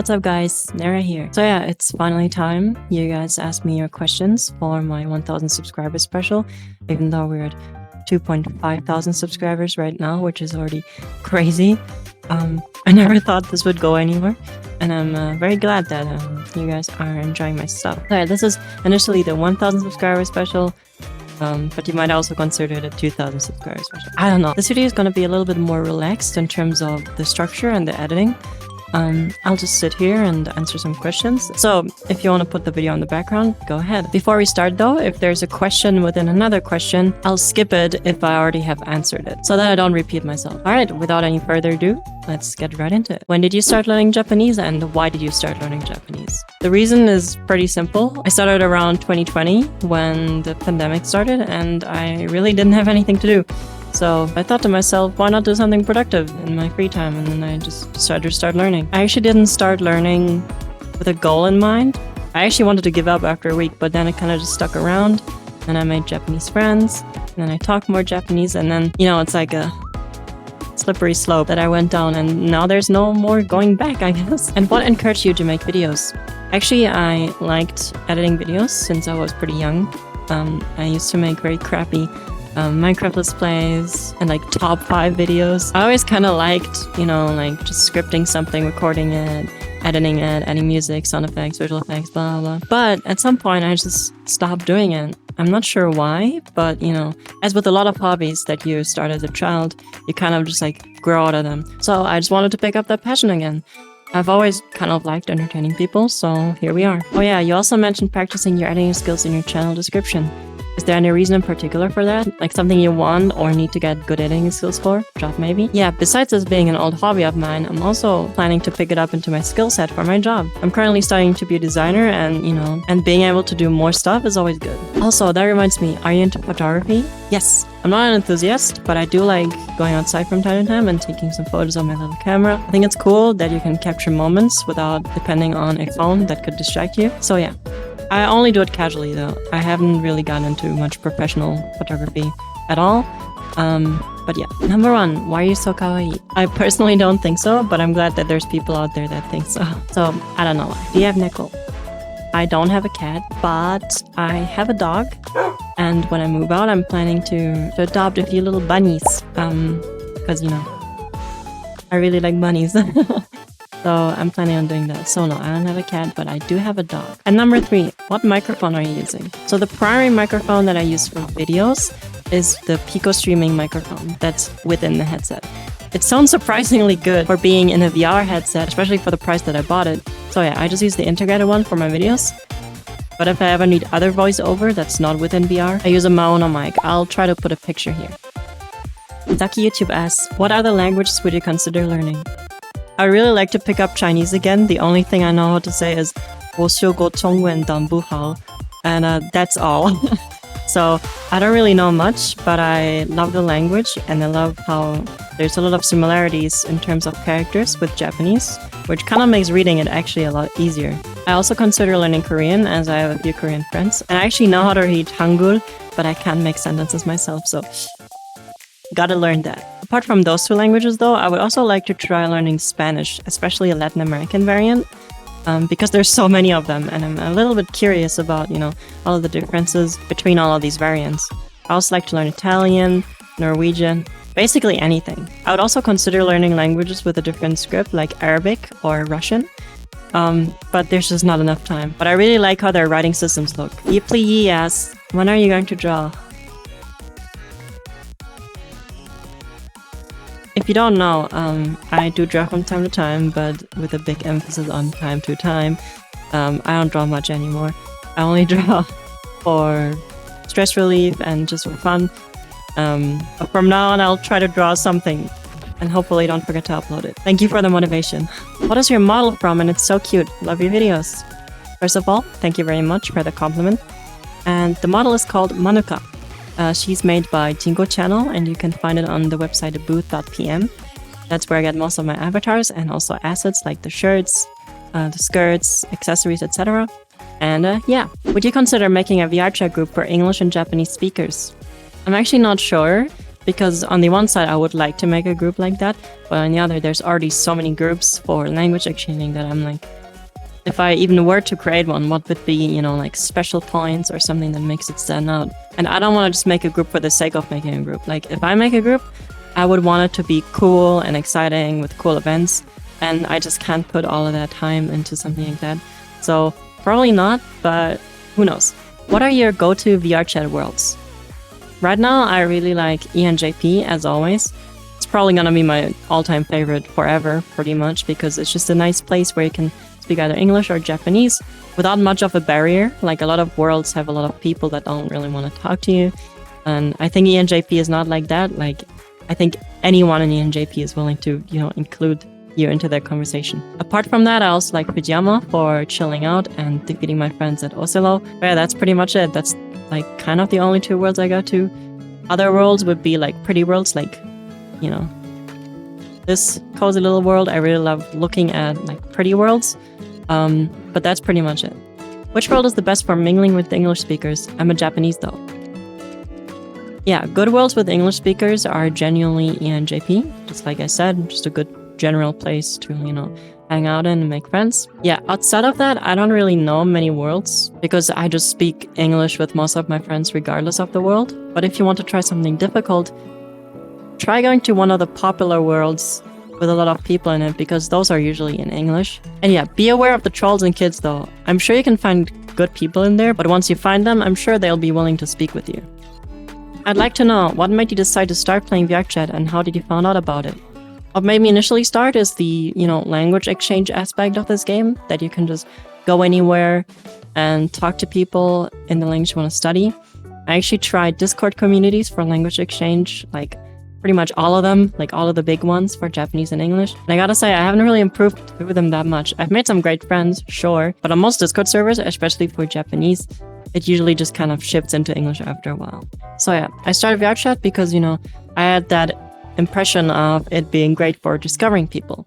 What's up guys, Nera here. So yeah, it's finally time. You guys asked me your questions for my 1000 subscribers special, even though we're at 2,500 subscribers right now, which is already crazy. I never thought this would go anywhere, and I'm very glad that you guys are enjoying my stuff. So yeah, this is initially the 1000 subscribers special, but you might also consider it a 2000 subscribers special. I don't know. This video is going to be a little bit more relaxed in terms of the structure and the editing. I'll just sit here and answer some questions. So if you want to put the video on the background, go ahead. Before we start though, if there's a question within another question, I'll skip it if I already have answered it, so that I don't repeat myself. Alright, without any further ado, let's get right into it. When did you start learning Japanese, and why did you start learning Japanese? The reason is pretty simple. I started around 2020 when the pandemic started and I really didn't have anything to do. So I thought to myself, why not do something productive in my free time? And then I just decided to start learning. I actually didn't start learning with a goal in mind. I actually wanted to give up after a week, but then I kind of just stuck around and I made Japanese friends and then I talked more Japanese, and then, you know, it's like a slippery slope that I went down, and now there's no more going back, I guess. And what encouraged you to make videos? Actually, I liked editing videos since I was pretty young. I used to make very crappy Minecraft Let's Plays and like top 5 videos. I always kind of liked, you know, like just scripting something, recording it, editing it, adding music, sound effects, visual effects, blah, blah, blah. But at some point I just stopped doing it. I'm not sure why, but you know, as with a lot of hobbies that you start as a child, you kind of just like grow out of them. So I just wanted to pick up that passion again. I've always kind of liked entertaining people, so here we are. Oh yeah, you also mentioned practicing your editing skills in your channel description. Is there any reason in particular for that? Like something you want or need to get good editing skills for? Job maybe? Yeah, besides this being an old hobby of mine, I'm also planning to pick it up into my skill set for my job. I'm currently studying to be a designer, and you know, and being able to do more stuff is always good. Also, that reminds me, are you into photography? Yes. I'm not an enthusiast, but I do like going outside from time to time and taking some photos on my little camera. I think it's cool that you can capture moments without depending on a phone that could distract you. So yeah. I only do it casually though. I haven't really gotten into much professional photography at all. But yeah. Number 1, why are you so kawaii? I personally don't think so, but I'm glad that there's people out there that think so. So I don't know why. Do you have neko? I don't have a cat, but I have a dog. And when I move out, I'm planning to adopt a few little bunnies. Because, you know, I really like bunnies. So I'm planning on doing that. So no, I don't have a cat, but I do have a dog. And number 3, what microphone are you using? So the primary microphone that I use for videos is the Pico streaming microphone that's within the headset. It sounds surprisingly good for being in a VR headset, especially for the price that I bought it. So yeah, I just use the integrated one for my videos. But if I ever need other voiceover that's not within VR, I use a mono mic. I'll try to put a picture here. Ducky YouTube asks, what other languages would you consider learning? I really like to pick up Chinese again. The only thing I know how to say is 我学过中文但不好, and that's all. So I don't really know much, but I love the language and I love how there's a lot of similarities in terms of characters with Japanese, which kind of makes reading it actually a lot easier. I also consider learning Korean, as I have a few Korean friends, and I actually know how to read Hangul, but I can't make sentences myself, so gotta learn that. Apart from those 2 languages though, I would also like to try learning Spanish, especially a Latin American variant, because there's so many of them, and I'm a little bit curious about, you know, all of the differences between all of these variants. I also like to learn Italian, Norwegian, basically anything. I would also consider learning languages with a different script, like Arabic or Russian, but there's just not enough time. But I really like how their writing systems look. Yipli Yi asks, when are you going to draw? If you don't know, I do draw from time to time, but with a big emphasis on time to time. I don't draw much anymore. I only draw for stress relief and just for fun. But from now on, I'll try to draw something and hopefully don't forget to upload it. Thank you for the motivation. What is your model from? And it's so cute. Love your videos. First of all, thank you very much for the compliment. And the model is called Manuka. She's made by Jingo Channel, and you can find it on the website booth.pm. That's where I get most of my avatars and also assets like the shirts, the skirts, accessories, etc. And yeah, would you consider making a VRChat group for English and Japanese speakers? I'm actually not sure. because on the one side I would like to make a group like that, but on the other there's already so many groups for language exchanging that I'm like, if I even were to create one, what would be, you know, like special points or something that makes it stand out? And I don't want to just make a group for the sake of making a group. Like if I make a group, I would want it to be cool and exciting with cool events, and I just can't put all of that time into something like that. So probably not, but who knows? What are your go-to VRChat worlds? Right now, I really like ENJP, as always. It's probably gonna be my all-time favorite forever, pretty much, because it's just a nice place where you can speak either English or Japanese without much of a barrier. Like a lot of worlds have a lot of people that don't really want to talk to you. And I think ENJP is not like that. Like, I think anyone in ENJP is willing to, you know, include you into their conversation. Apart from that, I also like Fujiyama for chilling out and defeating my friends at Oselo. But yeah, that's pretty much it. That's like kind of the only two worlds I go to. Other worlds would be like pretty worlds, like, you know, this cozy little world. I really love looking at like pretty worlds. But that's pretty much it. Which world is the best for mingling with English speakers? I'm a Japanese though. Yeah, good worlds with English speakers are genuinely ENJP. Just like I said, just a good general place to, you know, hang out in and make friends. Yeah, outside of that, I don't really know many worlds because I just speak English with most of my friends regardless of the world. But if you want to try something difficult, try going to one of the popular worlds with a lot of people in it, because those are usually in English. And yeah, be aware of the trolls and kids though. I'm sure you can find good people in there, but once you find them, I'm sure they'll be willing to speak with you. I'd like to know, what made you decide to start playing VRChat and how did you find out about it? What made me initially start is the, you know, language exchange aspect of this game, that you can just go anywhere and talk to people in the language you want to study. I actually tried Discord communities for language exchange, like pretty much all of them, like all of the big ones for Japanese and English. And I gotta say, I haven't really improved through them that much. I've made some great friends, sure, but on most Discord servers, especially for Japanese, it usually just kind of shifts into English after a while. So yeah, I started VRChat because, you know, I had that impression of it being great for discovering people.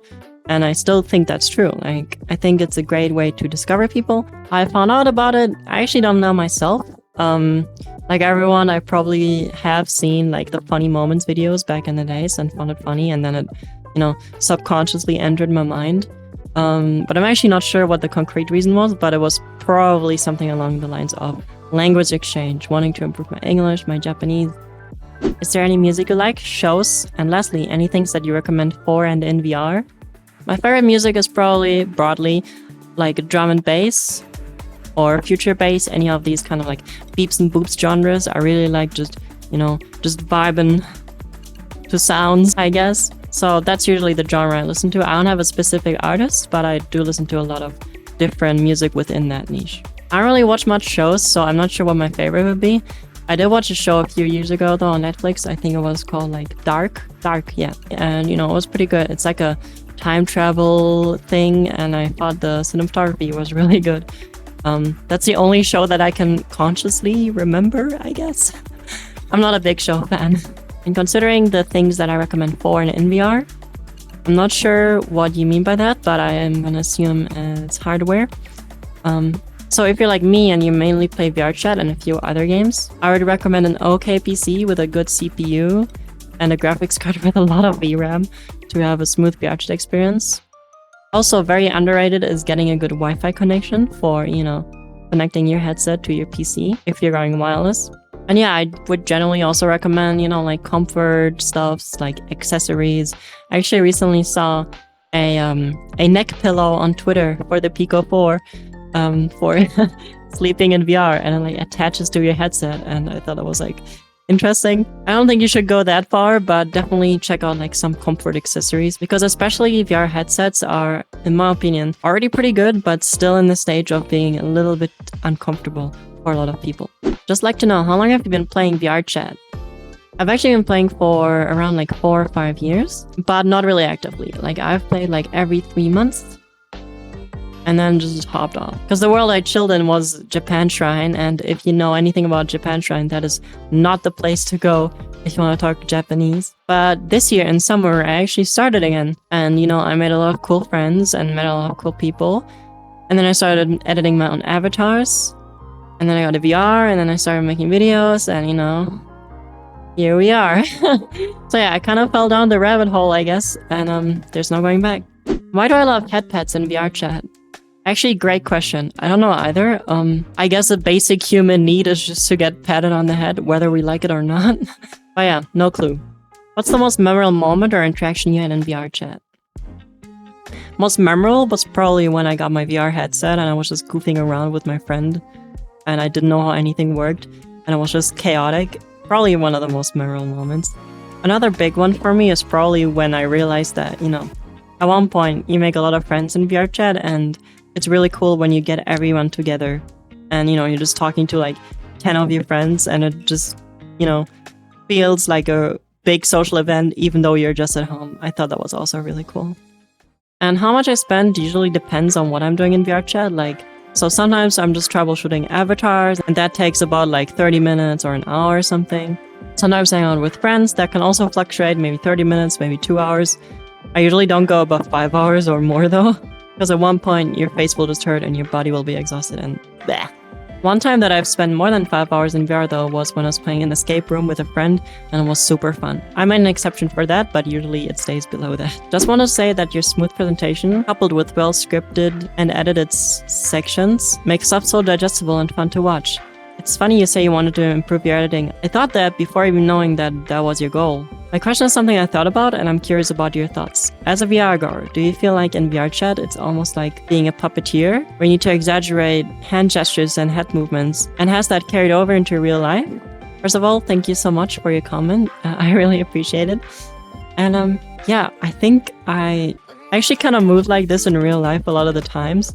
And I still think that's true. Like, I think it's a great way to discover people. I found out about it. I actually don't know myself. Like everyone, I probably have seen like the funny moments videos back in the days and found it funny. And then it, you know, subconsciously entered my mind. But I'm actually not sure what the concrete reason was, but it was probably something along the lines of language exchange, wanting to improve my English, my Japanese. Is there any music you like, shows, and lastly, any things that you recommend for and in VR? My favorite music is probably broadly like drum and bass or future bass, any of these kind of like beeps and boops genres. I really like just, you know, just vibing to sounds, I guess. So that's usually the genre I listen to. I don't have a specific artist, but I do listen to a lot of different music within that niche. I don't really watch much shows, so I'm not sure what my favorite would be. I did watch a show a few years ago though on Netflix. I think it was called like Dark, yeah. And you know, it was pretty good. It's like a time travel thing, and I thought the cinematography was really good. That's the only show that I can consciously remember, I guess. I'm not a big show fan. And considering the things that I recommend for and in VR, I'm not sure what you mean by that, but I am gonna assume it's hardware. So if you're like me and you mainly play VRChat and a few other games, I would recommend an okay PC with a good CPU and a graphics card with a lot of VRAM to have a smooth VRChat experience. Also, very underrated is getting a good Wi-Fi connection for, you know, connecting your headset to your PC if you're going wireless. And yeah, I would generally also recommend, you know, like comfort stuffs, like accessories. I actually recently saw a neck pillow on Twitter for the Pico 4 for sleeping in VR, and it like attaches to your headset, and I thought it was like interesting. I don't think you should go that far, but definitely check out like some comfort accessories, because especially VR headsets are, in my opinion, already pretty good, but still in the stage of being a little bit uncomfortable for a lot of people. Just like to know, how long have you been playing VRChat? I've actually been playing for around like 4 or 5 years, but not really actively. Like I've played like every 3 months and then just hopped off. Because the world I chilled in was Japan Shrine, and if you know anything about Japan Shrine, that is not the place to go if you want to talk Japanese. But this year in summer, I actually started again. And you know, I made a lot of cool friends and met a lot of cool people. And then I started editing my own avatars. And then I got a VR, and then I started making videos, and you know, here we are. So yeah, I kind of fell down the rabbit hole, I guess, and there's no going back. Why do I love head pets in VRChat? Actually, great question. I don't know either. I guess a basic human need is just to get patted on the head, whether we like it or not. But yeah, no clue. What's the most memorable moment or interaction you had in VRChat? Most memorable was probably when I got my VR headset and I was just goofing around with my friend and I didn't know how anything worked and it was just chaotic. Probably one of the most memorable moments. Another big one for me is probably when I realized that, at one point you make a lot of friends in VRChat and it's really cool when you get everyone together and, you're just talking to like 10 of your friends and it just, feels like a big social event even though you're just at home. I thought that was also really cool. And how much I spend usually depends on what I'm doing in VRChat. So sometimes I'm just troubleshooting avatars, and that takes about 30 minutes or an hour or something. Sometimes I hang out with friends, that can also fluctuate, maybe 30 minutes, maybe 2 hours. I usually don't go above 5 hours or more though, because at one point your face will just hurt and your body will be exhausted and bleh. One time that I've spent more than 5 hours in VR though was when I was playing an escape room with a friend and it was super fun. I made an exception for that, but usually it stays below that. Just want to say that your smooth presentation, coupled with well scripted and edited sections, makes stuff so digestible and fun to watch. It's funny you say you wanted to improve your editing. I thought that before even knowing that that was your goal. My question is something I thought about and I'm curious about your thoughts. As a VR goer, do you feel like in VRChat it's almost like being a puppeteer, where you need to exaggerate hand gestures and head movements, and has that carried over into real life? First of all, thank you so much for your comment. I really appreciate it. And yeah, I think I actually kind of move like this in real life a lot of the times.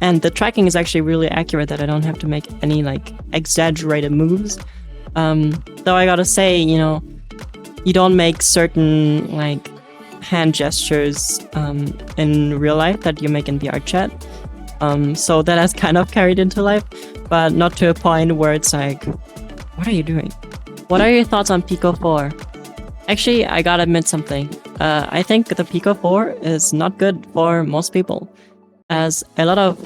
And the tracking is actually really accurate that I don't have to make any exaggerated moves. Though I gotta say, you don't make certain hand gestures in real life that you make in VRChat. So that has kind of carried into life, but not to a point where it's like, what are you doing? What are your thoughts on Pico 4? Actually, I gotta admit something. I think the Pico 4 is not good for most people, as a lot of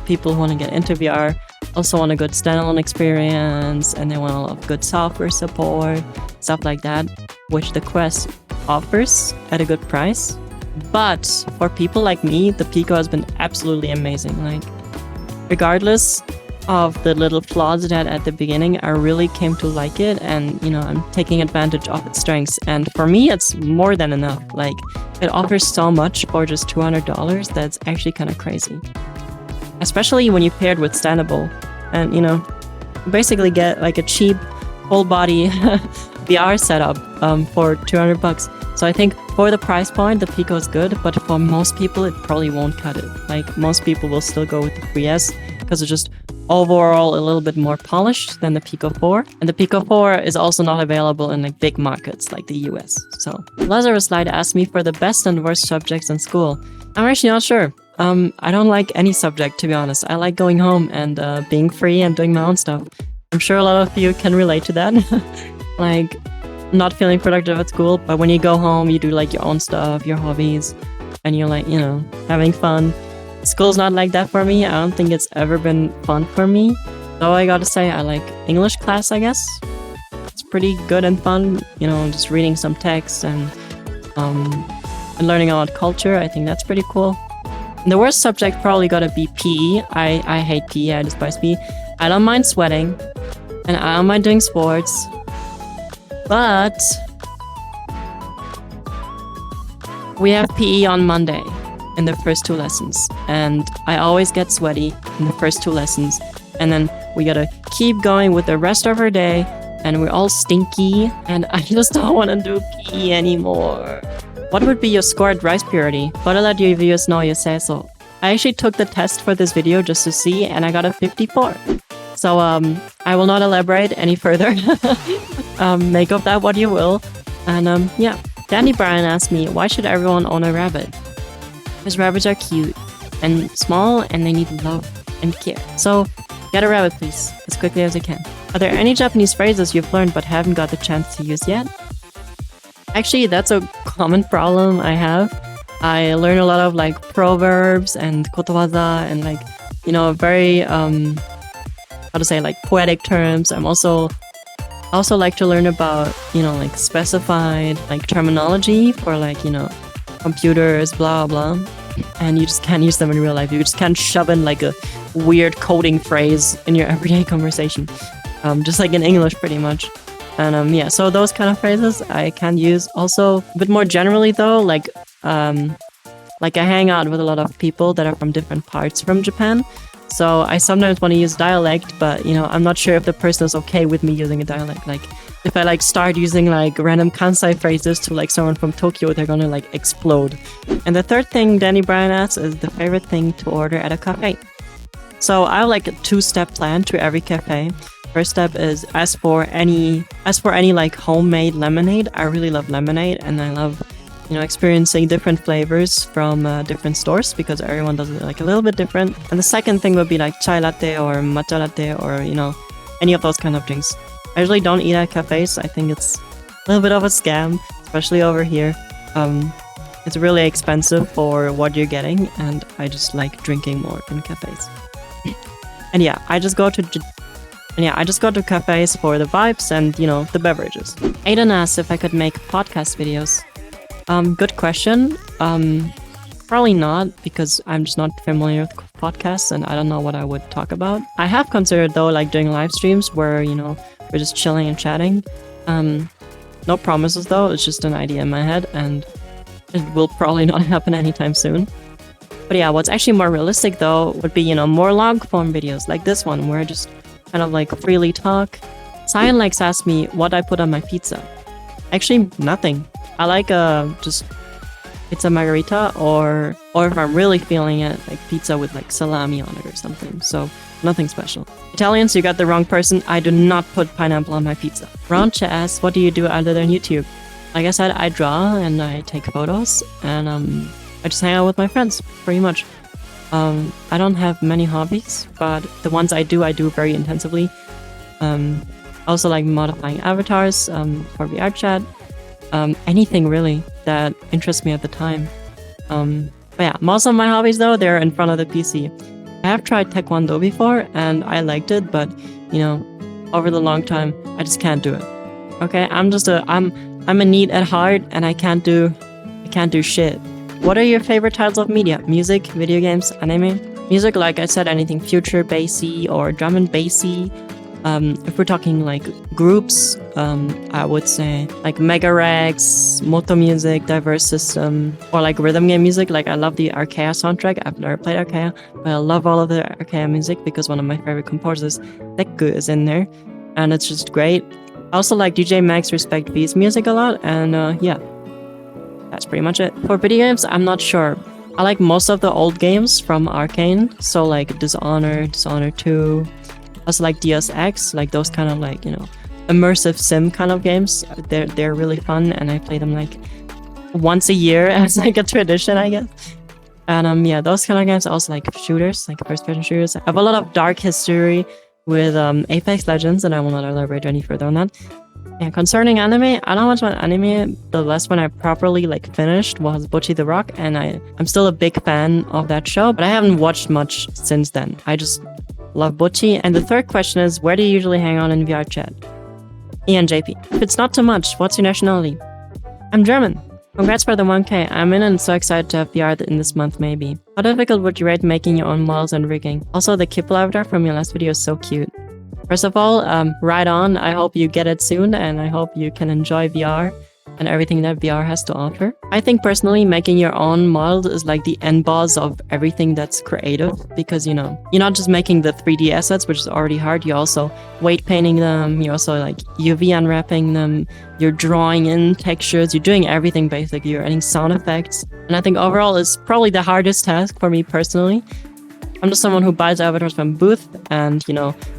people who want to get into VR also want a good standalone experience and they want a lot of good software support, stuff like that, which the Quest offers at a good price. But for people like me, the Pico has been absolutely amazing. Regardless of the little flaws it had at the beginning, I really came to like it, and I'm taking advantage of its strengths. And for me, it's more than enough. It offers so much for just $200 that's actually kind of crazy. Especially when you pair it with Standable, and basically get a cheap full body VR setup for $200. So I think for the price point, the Pico is good, but for most people, it probably won't cut it. Most people will still go with the 3S because it's just overall a little bit more polished than the Pico 4. And the Pico 4 is also not available in big markets like the US. So Lazarus Light asked me for the best and worst subjects in school. I'm actually not sure. I don't like any subject, to be honest. I like going home and being free and doing my own stuff. I'm sure a lot of you can relate to that. Not feeling productive at school, but when you go home, you do your own stuff, your hobbies, and you're having fun. School's not like that for me. I don't think it's ever been fun for me. Though I gotta say, I like English class, I guess. It's pretty good and fun, just reading some text and learning about culture. I think that's pretty cool. The worst subject probably gotta be PE. I hate PE, I despise PE. I don't mind sweating, and I don't mind doing sports, but we have PE on Monday in the first 2 lessons, and I always get sweaty in the first 2 lessons, and then we gotta keep going with the rest of our day, and we're all stinky, and I just don't want to do PE anymore. What would be your score at rice purity? But I'll let your viewers know you say so. I actually took the test for this video just to see, and I got a 54. So I will not elaborate any further. Make of that what you will. And yeah, Danny Bryan asked me, why should everyone own a rabbit? Because rabbits are cute and small and they need love and care. So get a rabbit please, as quickly as you can. Are there any Japanese phrases you've learned but haven't got the chance to use yet? Actually, that's a common problem I have. I learn a lot of proverbs and kotowaza and very, poetic terms. I'm also I also like to learn about, like specified like terminology for like, computers, blah, blah. And you just can't use them in real life. You just can't shove in like a weird coding phrase in your everyday conversation. Just like in English, pretty much. And yeah, so those kind of phrases I can use. Also, a bit more generally though, like I hang out with a lot of people that are from different parts from Japan. So I sometimes want to use dialect, but I'm not sure if the person is okay with me using a dialect. Like if I like start using like random Kansai phrases to like someone from Tokyo, they're gonna like explode. And the third thing Danny Bryan asks is the favorite thing to order at a cafe. So I have like a 2-step plan to every cafe. First step is ask for any like homemade lemonade. I really love lemonade, and I love experiencing different flavors from different stores because everyone does it like a little bit different. And the second thing would be like chai latte or matcha latte or any of those kind of drinks. I usually don't eat at cafes. I think it's a little bit of a scam, especially over here. It's really expensive for what you're getting, and I just like drinking more in cafes. And yeah, I just go to cafes for the vibes and the beverages. Aiden asked if I could make podcast videos. Good question. Probably not, because I'm just not familiar with podcasts and I don't know what I would talk about. I have considered though like doing live streams where we're just chilling and chatting. No promises though, it's just an idea in my head and it will probably not happen anytime soon. But yeah, what's actually more realistic though would be more long form videos like this one where I just kind of like freely talk. Cyan likes asked me what I put on my pizza. Actually, nothing. I like just pizza margarita or if I'm really feeling it, like pizza with like salami on it or something. So nothing special. Italians, you got the wrong person. I do not put pineapple on my pizza. Rancha asks, what do you do other than YouTube? Like I said, I draw and I take photos and I just hang out with my friends, pretty much. I don't have many hobbies, but the ones I do very intensively. I also like modifying avatars for VRChat. Anything really that interests me at the time. But yeah, most of my hobbies though, they're in front of the PC. I have tried Taekwondo before and I liked it, but over the long time, I just can't do it. Okay, I'm a NEET at heart and I can't do shit. What are your favorite titles of media? Music, video games, anime? Music, like I said, anything future bassy or drum and bassy. If we're talking like groups, I would say like Mega Rex, Moto Music, Diverse System, or like rhythm game music. Like I love the Archaea soundtrack. I've never played Archaea, but I love all of the Archaea music because one of my favorite composers, Deku, is in there, and it's just great. I also like DJ Max Respect V's music a lot, and yeah, that's pretty much it. For video games, I'm not sure. I like most of the old games from Arcane, so like Dishonored 2. Also like Deus Ex, like those kind of like, immersive sim kind of games. They're really fun and I play them like once a year as like a tradition, I guess. And yeah, those kind of games. I also like shooters, like first-person shooters. I have a lot of dark history with Apex Legends and I will not elaborate any further on that. And concerning anime, I don't watch my anime. The last one I properly like finished was Bocchi the Rock, and I'm still a big fan of that show, but I haven't watched much since then. I just love Bocchi. And the third question is, where do you usually hang out in VRChat? ENJP. If it's not too much, what's your nationality? I'm German. Congrats for the 1K. I'm in and so excited to have VR in this month, maybe. How difficult would you rate making your own models and rigging? Also, the Kipple avatar from your last video is so cute. First of all, right on. I hope you get it soon and I hope you can enjoy VR and everything that VR has to offer. I think personally making your own model is like the end boss of everything that's creative because, you're not just making the 3D assets, which is already hard. You're also weight painting them. You're also like UV unwrapping them. You're drawing in textures. You're doing everything basically. You're adding sound effects. And I think overall is probably the hardest task for me personally. I'm just someone who buys avatars from Booth and,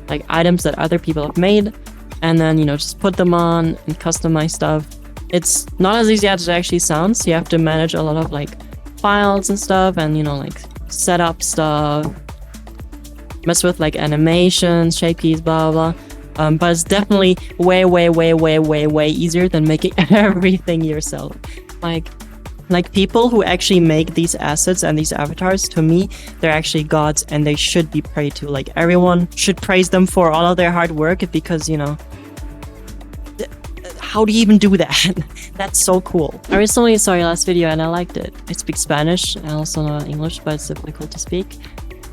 like items that other people have made and then, just put them on and customize stuff. It's not as easy as it actually sounds. You have to manage a lot of like files and stuff and, like set up stuff, mess with like animations, shape keys, blah, blah, blah. But it's definitely way easier than making everything yourself. Like people who actually make these assets and these avatars, to me, they're actually gods and they should be prayed to. Like everyone should praise them for all of their hard work because, how do you even do that? That's so cool. I recently saw your last video and I liked it. I speak Spanish, I also know English, but it's difficult to speak.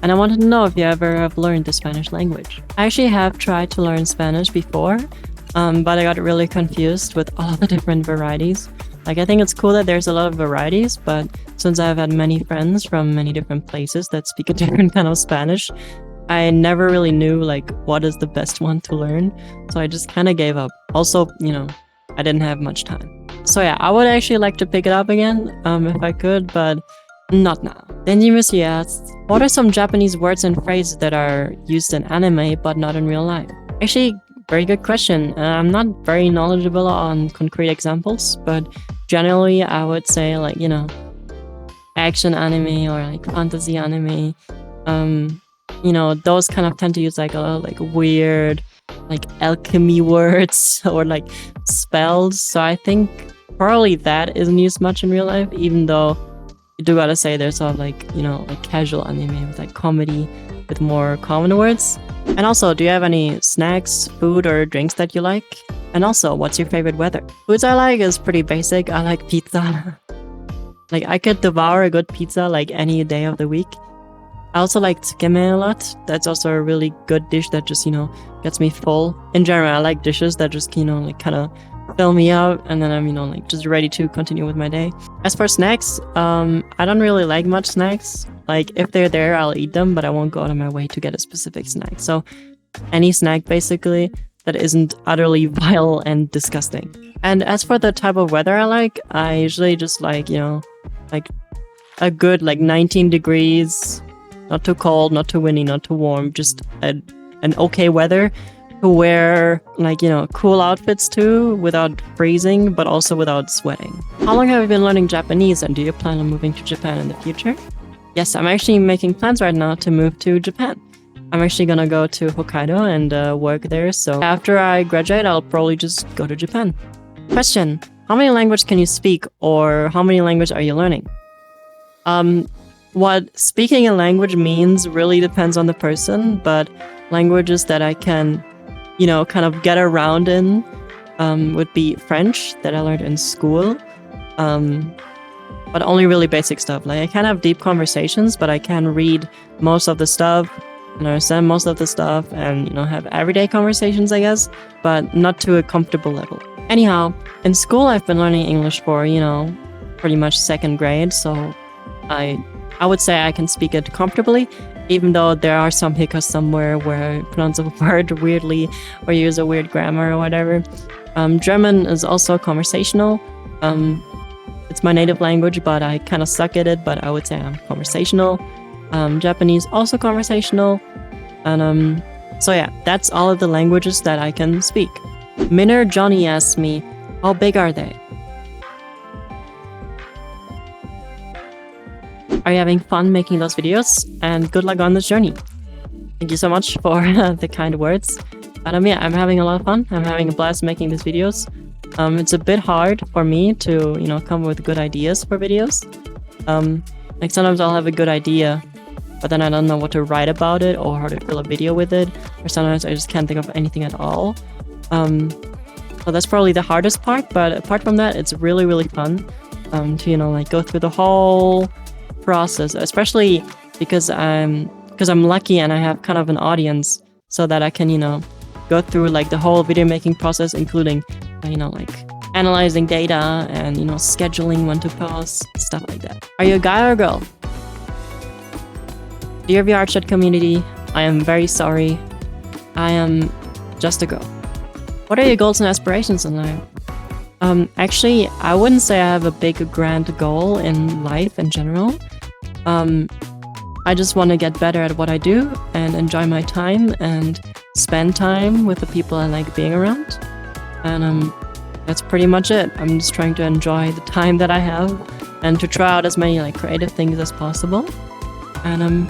And I wanted to know if you ever have learned the Spanish language. I actually have tried to learn Spanish before, but I got really confused with all the different varieties. Like, I think it's cool that there's a lot of varieties, but since I've had many friends from many different places that speak a different kind of Spanish, I never really knew like what is the best one to learn. So I just kind of gave up. Also, I didn't have much time. So yeah, I would actually like to pick it up again if I could, but not now. Then Yumusi asks, what are some Japanese words and phrases that are used in anime but not in real life? Actually, very good question. I'm not very knowledgeable on concrete examples, but generally I would say like, action anime or like fantasy anime. Those kind of tend to use like a lot of like weird like alchemy words or like spells. So I think probably that isn't used much in real life, even though you do gotta say there's sort of like, like casual anime with like comedy with more common words. And also, do you have any snacks, food, or drinks that you like? And also, what's your favorite weather? Foods I like is pretty basic. I like pizza. Like, I could devour a good pizza like any day of the week. I also like tsukeme a lot. That's also a really good dish that just, gets me full. In general, I like dishes that just, like kind of fill me out, and then I'm, like just ready to continue with my day. As for snacks, I don't really like much snacks. Like, if they're there, I'll eat them, but I won't go out of my way to get a specific snack. So any snack, basically, that isn't utterly vile and disgusting. And as for the type of weather I like, I usually just like, like a good, like 19 degrees, not too cold, not too windy, not too warm, just an okay weather to wear, like, cool outfits too, without freezing, but also without sweating. How long have you been learning Japanese, and do you plan on moving to Japan in the future? Yes, I'm actually making plans right now to move to Japan. I'm actually gonna go to Hokkaido and work there, so after I graduate, I'll probably just go to Japan. Question: how many languages can you speak, or how many languages are you learning? What speaking a language means really depends on the person, but languages that I can, kind of get around in would be French, that I learned in school, but only really basic stuff. Like, I can have deep conversations, but I can read most of the stuff and understand most of the stuff and, have everyday conversations, I guess, but not to a comfortable level. Anyhow, in school, I've been learning English for, pretty much second grade, so I would say I can speak it comfortably, even though there are some hiccups somewhere where I pronounce a word weirdly or use a weird grammar or whatever. German is also conversational. It's my native language, but I kind of suck at it, but I would say I'm conversational. Japanese, also conversational. And so yeah, that's all of the languages that I can speak. Minner Johnny asks me, how big are they? Are you having fun making those videos? And good luck on this journey. Thank you so much for the kind words. But yeah, I'm having a lot of fun. I'm having a blast making these videos. It's a bit hard for me to, come up with good ideas for videos. Like, sometimes I'll have a good idea, but then I don't know what to write about it or how to fill a video with it. Or sometimes I just can't think of anything at all. So that's probably the hardest part. But apart from that, it's really, really fun to, like go through the whole process, especially because I'm lucky and I have kind of an audience, so that I can, go through like the whole video making process, including, like analyzing data and, scheduling when to post, stuff like that. Are you a guy or a girl? Dear VRChat community, I am very sorry. I am just a girl. What are your goals and aspirations in life? Actually, I wouldn't say I have a big grand goal in life in general. I just want to get better at what I do and enjoy my time and spend time with the people I like being around. And that's pretty much it. I'm just trying to enjoy the time that I have and to try out as many like creative things as possible. And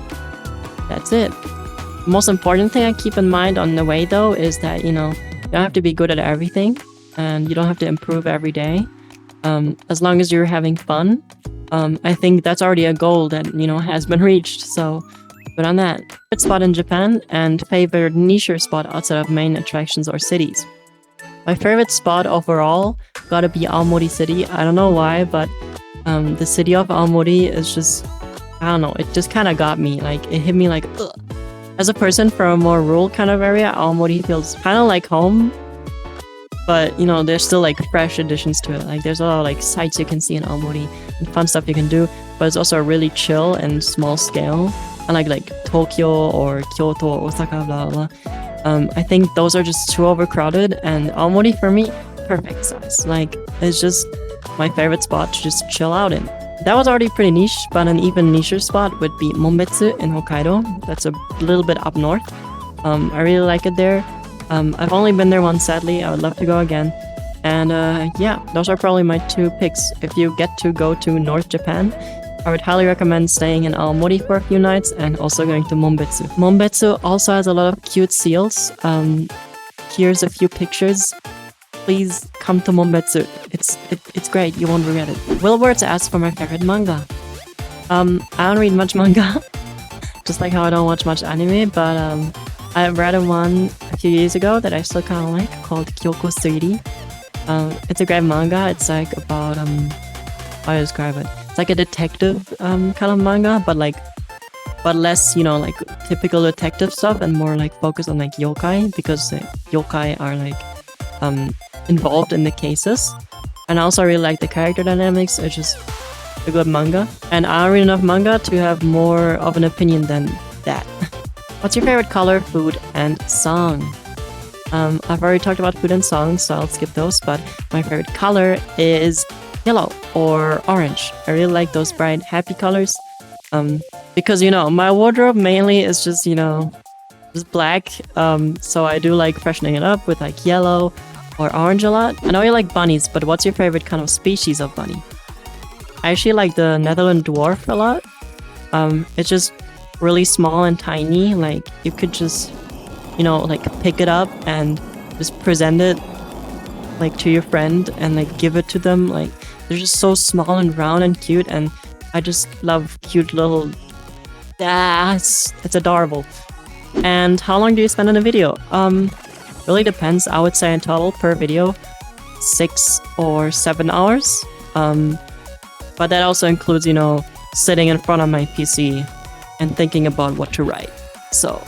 that's it. The most important thing I keep in mind on the way, though, is that, you don't have to be good at everything and you don't have to improve every day. As long as you're having fun, I think that's already a goal that, has been reached. So good on that. Favorite spot in Japan and favorite niche spot outside of main attractions or cities. My favorite spot overall gotta be Aomori City. I don't know why, but the city of Aomori is just, I don't know, it just kind of got me. Like, it hit me like, ugh. As a person from a more rural kind of area, Aomori feels kind of like home. But, you know, there's still like fresh additions to it. Like, there's a lot of like sights you can see in Aomori and fun stuff you can do. But it's also a really chill and small scale. Unlike like Tokyo or Kyoto or Osaka, blah, blah, blah. I think those are just too overcrowded. And Aomori, for me, perfect size. Like, it's just my favorite spot to just chill out in. That was already pretty niche, but an even nicher spot would be Monbetsu in Hokkaido. That's a little bit up north. I really like it there. I've only been there once, sadly. I would love to go again. And yeah, those are probably my 2 picks. If you get to go to North Japan, I would highly recommend staying in Aomori for a few nights and also going to Monbetsu. Monbetsu also has a lot of cute seals. Here's a few pictures. Please come to Monbetsu. It's great. You won't regret it. Wilwords asked for my favorite manga. I don't read much manga, just like how I don't watch much anime, but I read one a few years ago that I still kind of like, called Kyoko Suiri. It's a great manga. It's like about how do I describe it? It's like a detective kind of manga, but less, you know, like typical detective stuff and more like focused on like yokai, because yokai are like involved in the cases. And I also really like the character dynamics. It's just a good manga. And I don't read enough manga to have more of an opinion than that. What's your favorite color, food, and song? I've already talked about food and songs, so I'll skip those, but my favorite color is yellow or orange. I really like those bright, happy colors. Because, you know, my wardrobe mainly is just, you know, just black. So I do like freshening it up with like yellow or orange a lot. I know you like bunnies, but what's your favorite kind of species of bunny? I actually like the Netherland dwarf a lot. It's just really small and tiny. Like, you could just, you know, like pick it up and just present it like to your friend and like give it to them. Like, they're just so small and round and cute, and I just love cute little... it's adorable. And how long do you spend on a video? Really depends. I would say in total per video 6 or 7 hours. But that also includes, you know, sitting in front of my PC and thinking about what to write. So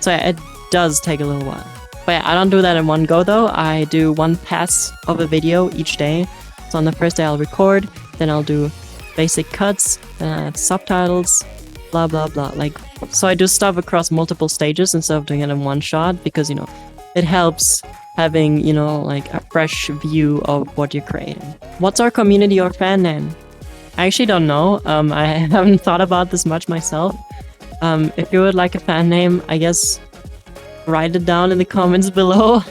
yeah, it does take a little while. But yeah, I don't do that in one go though. I do one pass of a video each day. So on the first day I'll record, then I'll do basic cuts, then I add subtitles, blah blah blah. Like, so I do stuff across multiple stages instead of doing it in one shot, because, you know, it helps having, you know, like a fresh view of what you're creating. What's our community or fan name? I actually don't know. I haven't thought about this much myself. If you would like a fan name, I guess write it down in the comments below,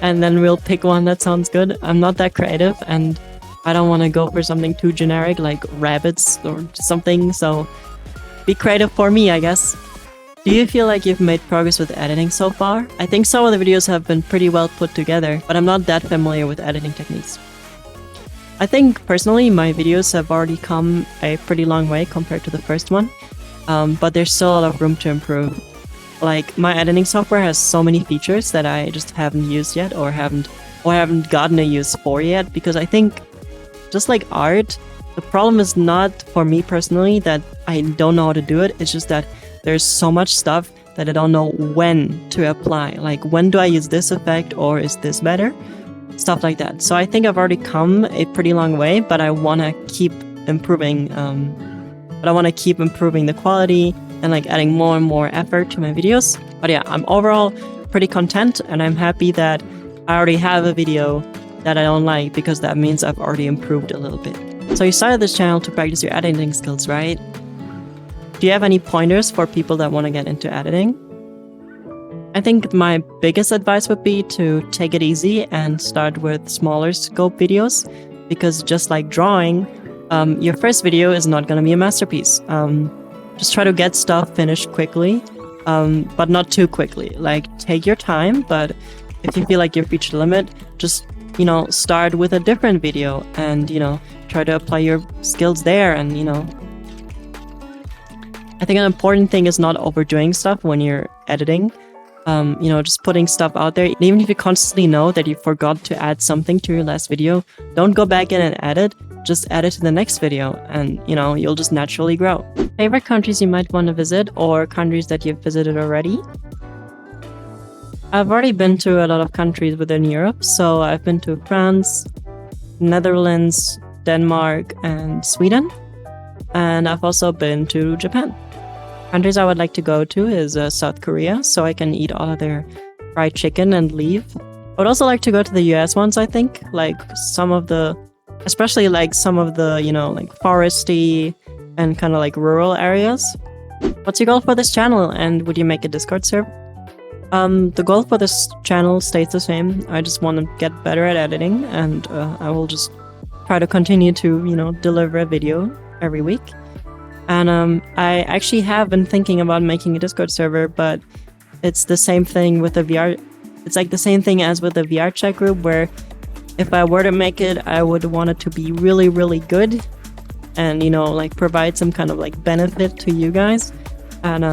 and then we'll pick one that sounds good. I'm not that creative, and I don't want to go for something too generic like rabbits or something, so be creative for me, I guess. Do you feel like you've made progress with editing so far? I think some of the videos have been pretty well put together, but I'm not that familiar with editing techniques. I think personally my videos have already come a pretty long way compared to the first one, but there's still a lot of room to improve. Like, my editing software has so many features that I just haven't used yet, or haven't gotten a use for yet, because I think, just like art, the problem is not, for me personally, that I don't know how to do it. It's just that there's so much stuff that I don't know when to apply. Like, when do I use this effect, or is this better? Stuff like that. So I think I've already come a pretty long way, but I want to keep improving. The quality and like adding more and more effort to my videos. But yeah, I'm overall pretty content, and I'm happy that I already have a video that I don't like, because that means I've already improved a little bit. So you started this channel to practice your editing skills, right? Do you have any pointers for people that want to get into editing? I think my biggest advice would be to take it easy and start with smaller scope videos, because just like drawing, your first video is not going to be a masterpiece. Just try to get stuff finished quickly, but not too quickly. Like, take your time, but if you feel like you've reached the limit, just, you know, start with a different video and, you know, try to apply your skills there. And, you know, I think an important thing is not overdoing stuff when you're editing. just putting stuff out there. Even if you constantly know that you forgot to add something to your last video, don't go back in and add it. Just add it to the next video and, you'll just naturally grow. Favorite countries you might want to visit or countries that you've visited already? I've already been to a lot of countries within Europe. So I've been to France, Netherlands, Denmark, and Sweden. And I've also been to Japan. Countries I would like to go to is South Korea, so I can eat all of their fried chicken and leave. I would also like to go to the US once, I think. Especially some of the, like foresty and kind of like rural areas. What's your goal for this channel, and would you make a Discord server? The goal for this channel stays the same. I just want to get better at editing, and I will just try to continue to, deliver a video every week. And I actually have been thinking about making a Discord server, but it's the same thing with the VR. It's like the same thing as with the VRChat group, where if I were to make it, I would want it to be really, really good and, provide some kind of benefit to you guys. And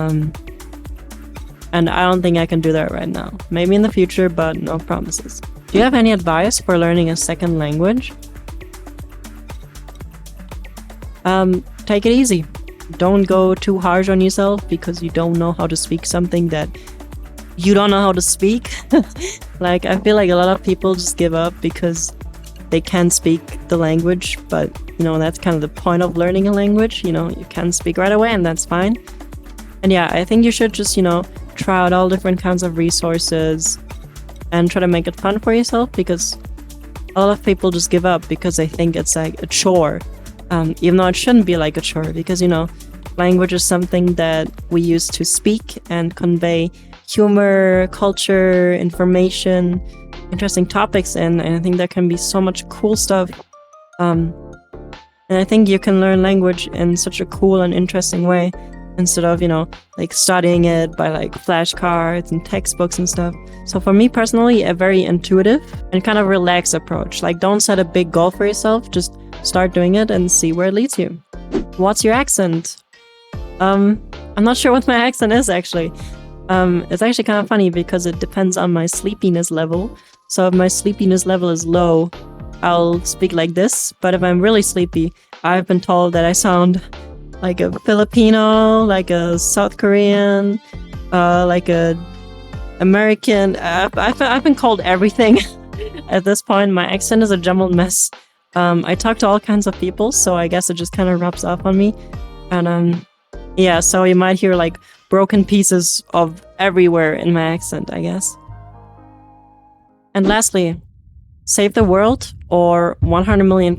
I don't think I can do that right now. Maybe in the future, but no promises. Do you have any advice for learning a second language? Take it easy. Don't go too harsh on yourself because you don't know how to speak something that you don't know how to speak. I feel like a lot of people just give up because they can't speak the language, but that's kind of the point of learning a language. You can speak right away and that's fine. And yeah, I think you should just, try out all different kinds of resources and try to make it fun for yourself, because a lot of people just give up because they think it's like a chore. Even though it shouldn't be like a chore, because, language is something that we use to speak and convey humor, culture, information, interesting topics in, and I think there can be so much cool stuff. And I think you can learn language in such a cool and interesting way instead of, studying it by flashcards and textbooks and stuff. So for me personally, a very intuitive and kind of relaxed approach. Don't set a big goal for yourself, just start doing it and see where it leads you. What's your accent? I'm not sure what my accent is actually. It's actually kind of funny because it depends on my sleepiness level. So if my sleepiness level is low, I'll speak like this. But if I'm really sleepy, I've been told that I sound like a Filipino, like a South Korean, like a American. I've been called everything. At this point, my accent is a jumbled mess. I talk to all kinds of people, so I guess it just kind of rubs off on me. And yeah, so you might hear broken pieces of everywhere in my accent, I guess. And lastly, save the world or 100 million